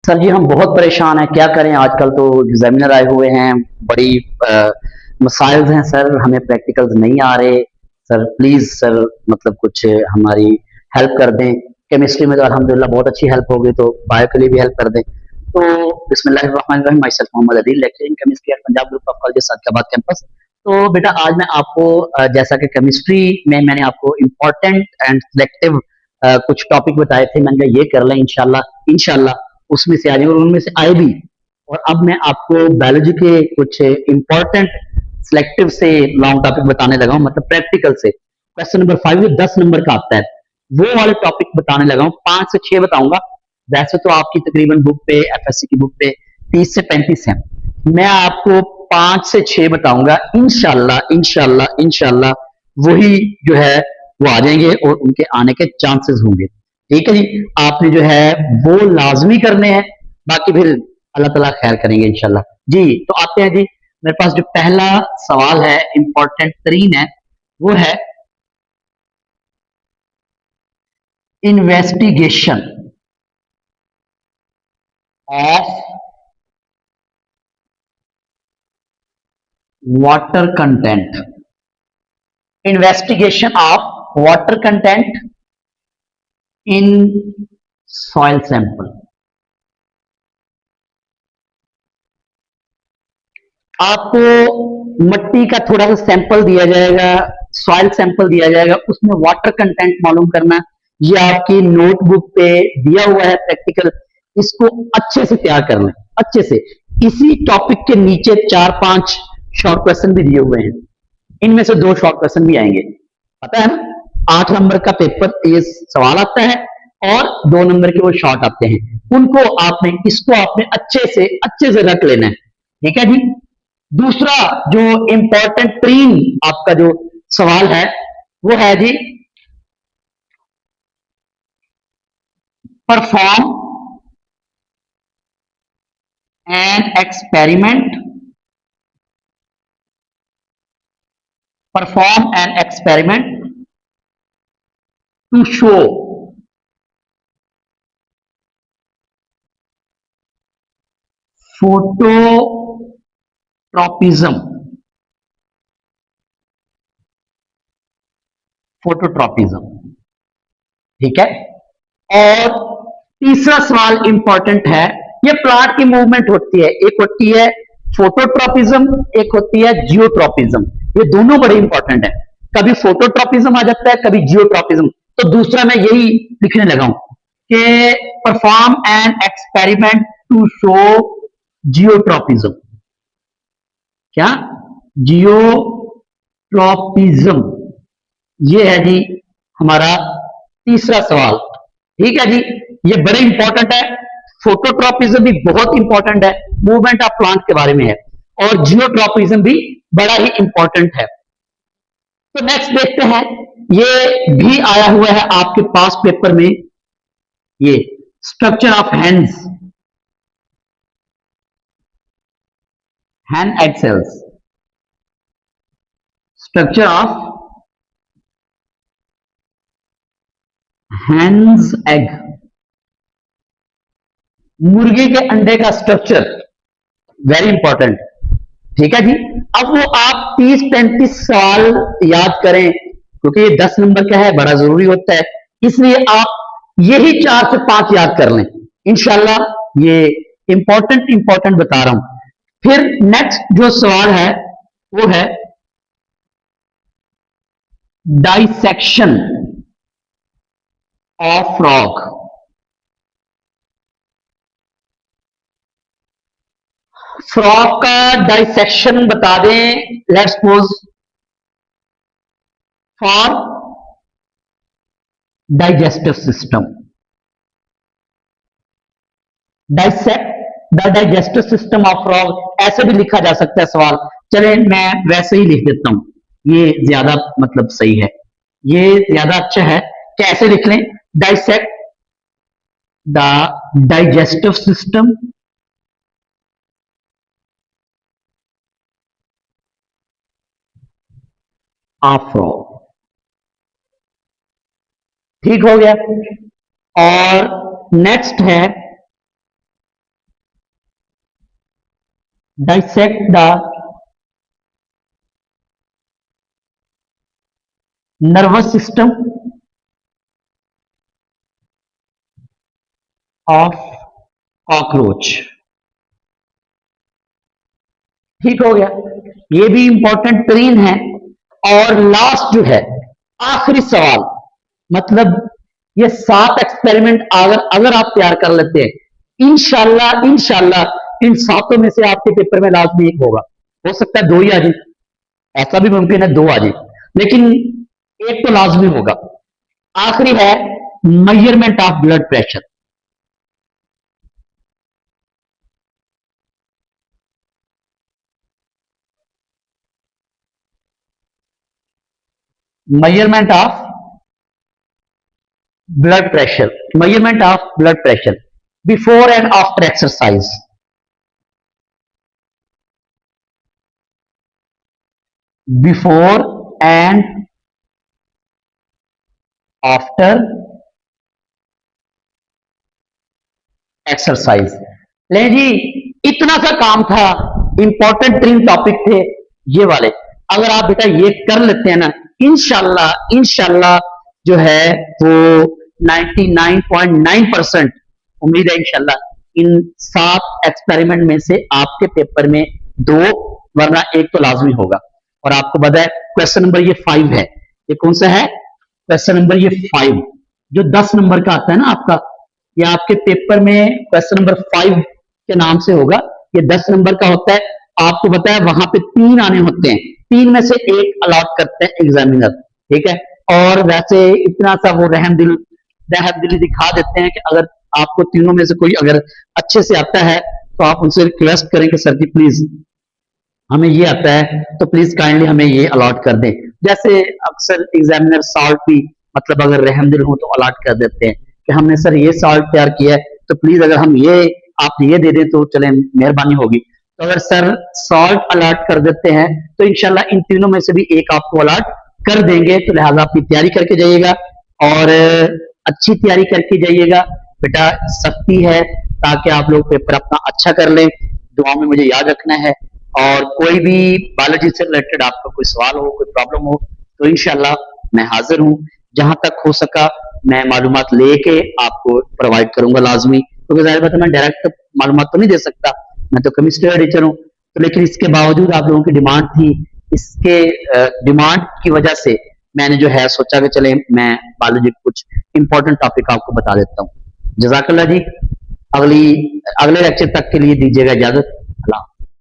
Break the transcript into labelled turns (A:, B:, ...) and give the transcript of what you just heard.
A: Sir जी हम बहुत परेशान हैं, क्या करें। आजकल तो एग्जामिनर आए हुए हैं, बड़ी मसाइल्स हैं सर, हमें प्रैक्टिकल्स नहीं आ रहे। सर प्लीज सर, मतलब कुछ हमारी हेल्प कर दें। केमिस्ट्री में तो अल्हम्दुलिल्लाह बहुत अच्छी हेल्प हो गई, तो बायो के लिए भी हेल्प कर दें। तो बिस्मिल्लाहिर्रहमानिर्रहीम, myself Mohammad Adeel, lecturing chemistry at Punjab group of college Sadiqabad campus. तो बेटा आज मैं आपको जैसा कि केमिस्ट्री में मैंने आपको इम्पोर्टेंट एंड सिलेक्टिव कुछ टॉपिक बताए थे, मैंने कहा ये कर लें इंशाल्लाह इंशाल्लाह उसमें से आ जाए, और उनमें से आए भी। और अब मैं आपको बायोलॉजी के कुछ इंपॉर्टेंट सिलेक्टिव से लॉन्ग टॉपिक बताने लगा हूं, मतलब प्रैक्टिकल से। क्वेश्चन नंबर 5 10 नंबर का आता है, वो वाले टॉपिक बताने लगा हूं। 5 से 6 बताऊंगा। वैसे तो आपकी तकरीबन बुक पे, एफएससी की बुक पे 30 से 35 है। मैं आपको 5 से 6 बताऊंगा, इंशाल्लाह इंशाल्लाह इंशाल्लाह वही जो है वो आ जाएंगे और उनके आने के चांसेस होंगे। ठीक है जी, आपने जो है वो लाजमी करने हैं, बाकी फिर अल्लाह ताला खैर करेंगे इंशाल्लाह। जी तो आते हैं जी, मेरे पास जो पहला सवाल है, इंपॉर्टेंट तरीन है, वो है investigation of water content. Investigation of water content in soil sample. आपको मिट्टी का थोड़ा सा सैंपल दिया जाएगा, सॉइल सैंपल दिया जाएगा, उसमें वाटर कंटेंट मालूम करना। ये आपकी नोटबुक पे दिया हुआ है प्रैक्टिकल। इसको अच्छे से तैयार कर लें, अच्छे से। इसी टॉपिक के नीचे 4-5 शॉर्ट क्वेश्चन भी दिए हुए हैं, इनमें से 2 शॉर्ट क्वेश्चन भी आएंगे, पता है ना। 8 नंबर का पेपर ये सवाल आता है, और 2 नंबर के वो शॉर्ट आते हैं। उनको आपने, इसको आपने अच्छे से रख लेना है। ठीक है जी। दूसरा जो इंपॉर्टेंट तीन आपका जो सवाल है, वो है जी, perform an experiment. Perform an experiment to show phototropism. Phototropism, ठीक है। और तीसरा सवाल इंपॉर्टेंट है, ये प्लांट की मूवमेंट होती है, एक होती है फोटोट्रॉपिज्म, एक होती है जियोट्रॉपिज्म। ये दोनों बड़े इंपॉर्टेंट है। कभी फोटोट्रॉपिज्म आ जाता है, कभी जियोट्रॉपिज्म। तो दूसरा मैं यही लिखने लगा हूं कि perform an experiment to show geotropism. क्या? जियोट्रॉपिज्म, ये है जी हमारा तीसरा सवाल। ठीक है जी, ये बड़े इंपॉर्टेंट है। फोटोट्रॉपिज्म भी बहुत इंपॉर्टेंट है, मूवमेंट ऑफ प्लांट के बारे में है। और जियोट्रॉपिज्म भी बड़ा ही इंपॉर्टेंट है। तो नेक्स्ट देखते हैं, ये भी आया हुआ है आपके पास पेपर में, ये structure of hands, hand egg cells. Structure of hands egg, मुर्गे के अंडे का स्ट्रक्चर, वेरी इंपॉर्टेंट। ठीक है जी। अब वो आप 30-35 सवाल याद करें, क्योंकि ये 10 नंबर का है, बड़ा जरूरी होता है। इसलिए आप यही 4 से 5 याद कर लें, इंशाल्लाह। ये इंपॉर्टेंट इंपॉर्टेंट बता रहा हूं। फिर नेक्स्ट जो सवाल है, वो है डाइसेक्शन ऑफ फ्रॉग। फ्रॉग का डाइसेक्शन बता दें, let's suppose for digestive system. Dissect the digestive system of frog, ऐसे भी लिखा जा सकता है सवाल। चले मैं वैसे ही लिख देता हूं, ये ज्यादा मतलब सही है, ये ज्यादा अच्छा है। कैसे लिख लें? Dissect the digestive system of frog. ठीक हो गया। और नेक्स्ट है dissect the nervous system of cockroach। ठीक हो गया, ये भी इंपॉर्टेंट ट्रेन है। और लास्ट जो है, आखिरी सवाल, मतलब ये 7 एक्सपेरिमेंट अगर अगर आप तैयार कर लेते हैं, इंशाल्लाह इंशाल्लाह इन 7 में से आपके पेपर में लाजमी एक होगा। हो सकता है 2 ही आ जाए, ऐसा भी मुमकिन है 2 आ जाए, लेकिन एक तो लाजमी होगा। आखिरी है measurement of blood pressure. measurement of blood pressure before and after exercise। before and after exercise। ले जी, इतना सा काम था, इंपॉर्टेंट 3 टॉपिक थे ये वाले। अगर आप बेटा ये कर लेते हैं ना, इंशाल्लाह इंशाल्लाह जो है वो 99.9% उम्मीद है इंशाल्लाह इन 7 एक्सपेरिमेंट में से आपके पेपर में 2 वरना एक तो लाजमी होगा। और आपको पता है क्वेश्चन नंबर ये 5 है। ये कौन सा है? क्वेश्चन नंबर ये 5 जो 10 नंबर का आता है ना आपका, ये आपके पेपर में क्वेश्चन नंबर 5 के नाम से होगा। ये 10 नंबर का होता है। आपको पता है वहां पे 3 आने होते हैं, 3 में से एक अलॉट करते हैं एग्जामिनर, ठीक है। और वैसे इतना सा वो रहमदिली दिखा देते हैं कि अगर आपको तीनों में से कोई अगर अच्छे से आता है तो आप उनसे रिक्वेस्ट करें कि सर जी प्लीज हमें ये आता है तो प्लीज काइंडली हमें ये अलॉट कर दें। जैसे अक्सर एग्जामिनर सॉल्ट भी मतलब अगर रहमदिल हो तो अलॉट कर देते हैं कि हमने सर ये सॉल्ट तैयार किया है तो प्लीज अगर हम ये आप ये दे दें तो चले मेहरबानी होगी। तो अगर सर सॉल्ट अलॉट कर देते हैं तो इंशाल्लाह इन तीनों में से भी एक आपको अलॉट कर देंगे। तो लिहाजा अपनी तैयारी करके जाइएगा और अच्छी तैयारी करके जाइएगा बेटा, सख्ती है ताकि आप लोग पेपर अपना अच्छा कर लें। दुआ में मुझे याद रखना है। और कोई भी बायोलॉजी से रिलेटेड आपका कोई सवाल हो, कोई प्रॉब्लम हो तो इंशाल्लाह मैं हाजिर हूँ। जहां तक हो सका मैं मालूमात लेके आपको प्रोवाइड करूंगा लाजमी, क्योंकि जाहिर बात है मैं डायरेक्ट मालूमात तो नहीं दे सकता, मैं तो केमिस्ट्री का टीचर हूँ। तो लेकिन इसके बावजूद आप लोगों की डिमांड थी, इसके डिमांड की वजह से मैंने जो है सोचा कि चले मैं बायोलॉजी कुछ इंपॉर्टेंट टॉपिक आपको बता देता हूँ। जजाकल्ला जी, अगले लेक्चर तक के लिए दीजिएगा इजाजत।